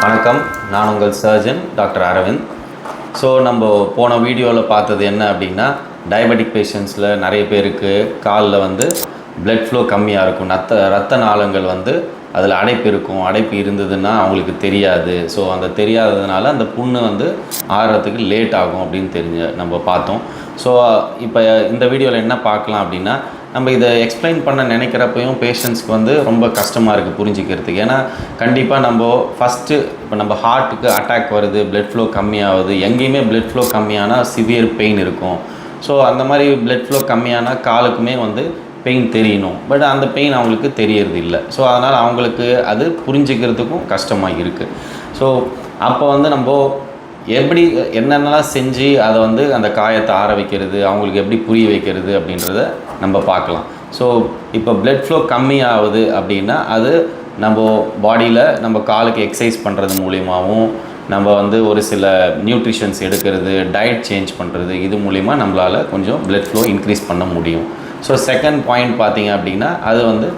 வணக்கம், நான் உங்கள் சர்ஜன் டாக்டர் அரவிந்த். ஸோ நம்ம போன வீடியோவில் பார்த்தது என்ன அப்படின்னா, டயபெட்டிக் பேஷண்ட்ஸில் நிறைய பேருக்கு காலில் வந்து பிளட் ஃப்ளோ கம்மியாக இருக்கும். ரத்த நாளங்கள் வந்து அதில் அடைப்பு இருக்கும். அடைப்பு இருந்ததுன்னா அவங்களுக்கு தெரியாது. ஸோ அந்த தெரியாததுனால அந்த புண்ணு வந்து ஆறுறதுக்கு லேட் ஆகும் அப்படின்னு நம்ம பார்த்தோம். ஸோ இப்போ இந்த வீடியோவில் என்ன பார்க்கலாம் அப்படின்னா, நம்ம இதை எக்ஸ்பிளைன் பண்ண நினைக்கிறப்பையும் பேஷண்ட்ஸ்க்கு வந்து ரொம்ப கஷ்டமாக இருக்குது புரிஞ்சிக்கிறதுக்கு. ஏன்னா கண்டிப்பாக நம்ம ஃபஸ்ட்டு இப்போ நம்ம ஹார்ட்டுக்கு அட்டாக் வருது, பிளட் ஃப்ளோ கம்மியாகுது. எங்கேயுமே பிளட் ஃப்ளோ கம்மியானால் சிவியர் பெயின் இருக்கும். ஸோ அந்த மாதிரி பிளட் ஃப்ளோ கம்மியானால் காலுக்குமே வந்து பெயின் தெரியணும். பட் அந்த பெயின் அவங்களுக்கு தெரியறது இல்லை. ஸோ அதனால் அவங்களுக்கு அது புரிஞ்சிக்கிறதுக்கும் கஷ்டமாக இருக்குது. ஸோ அப்போ வந்து நம்ம எப்படி என்னென்னலாம் செஞ்சு அதை வந்து அந்த காயத்தை ஆற வைக்கிறது, அவங்களுக்கு எப்படி புரிய வைக்கிறது அப்படின்றத நம்ம பார்க்கலாம். ஸோ இப்போ பிளட் ஃப்ளோ கம்மியாகுது அப்படின்னா அது நம்ம பாடியில் நம்ம காலுக்கு எக்ஸசைஸ் பண்ணுறது மூலியமாகவும், நம்ம வந்து ஒரு சில நியூட்ரிஷன்ஸ் எடுக்கிறது, டயட் சேஞ்ச் பண்ணுறது, இது மூலிமா நம்மளால் கொஞ்சம் பிளட் ஃப்ளோ இன்க்ரீஸ் பண்ண முடியும். ஸோ செகண்ட் பாயிண்ட் பார்த்திங்க அப்படின்னா, அது வந்து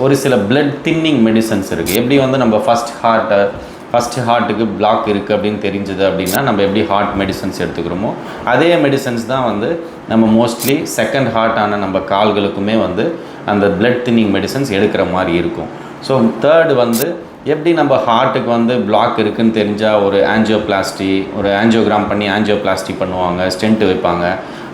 ஒரு சில பிளட் தின்னிங் மெடிசன்ஸ் இருக்குது. எப்படி வந்து நம்ம ஃபஸ்ட்டு ஹார்ட்டுக்கு பிளாக் இருக்குது அப்படின்னு தெரிஞ்சது அப்படின்னா நம்ம எப்படி ஹார்ட் மெடிசன்ஸ் எடுத்துக்கிறோமோ அதே மெடிசன்ஸ் தான் வந்து நம்ம மோஸ்ட்லி செகண்ட் ஹார்ட்டான நம்ம கால்களுக்குமே வந்து அந்த பிளட் தின்னிங் மெடிசன்ஸ் எடுக்கிற மாதிரி இருக்கும். ஸோ தேர்டு வந்து எப்படி நம்ம ஹார்ட்டுக்கு வந்து பிளாக் இருக்குதுன்னு தெரிஞ்சால் ஒரு ஆஞ்சியோகிராம் பண்ணி ஆஞ்சியோபிளாஸ்டி பண்ணுவாங்க, ஸ்டென்ட் வைப்பாங்க.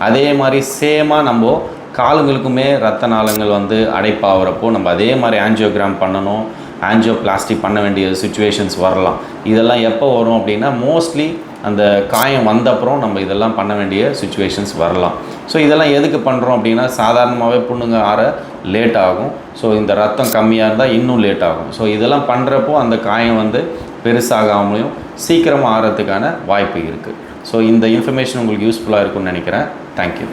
அதே மாதிரி சேமாக நம்ம காலுங்களுக்குமே ரத்த நாளங்கள் வந்து அடைப்பாகிறப்போ நம்ம அதே மாதிரி ஆஞ்சியோகிராம் பண்ணணும், ஆஞ்சியோபிளாஸ்டி பண்ண வேண்டிய சுச்சுவேஷன்ஸ் வரலாம். இதெல்லாம் எப்போ வரும் அப்படின்னா மோஸ்ட்லி அந்த காயம் வந்தப்புறம் நம்ம இதெல்லாம் பண்ண வேண்டிய சுச்சுவேஷன்ஸ் வரலாம். ஸோ இதெல்லாம் எதுக்கு பண்ணுறோம் அப்படின்னா, சாதாரணமாகவே புண்ணுங்க ஆற லேட் ஆகும். ஸோ இந்த ரத்தம் கம்மியாக இருந்தால் இன்னும் லேட் ஆகும். ஸோ இதெல்லாம் பண்ணுறப்போ அந்த காயம் வந்து பெருசாகாமலையும் சீக்கிரமாக ஆகிறதுக்கான வாய்ப்பு இருக்குது. ஸோ இந்த இன்ஃபர்மேஷன் உங்களுக்கு யூஸ்ஃபுல்லாக இருக்கும்னு நினைக்கிறேன். தேங்க்யூ.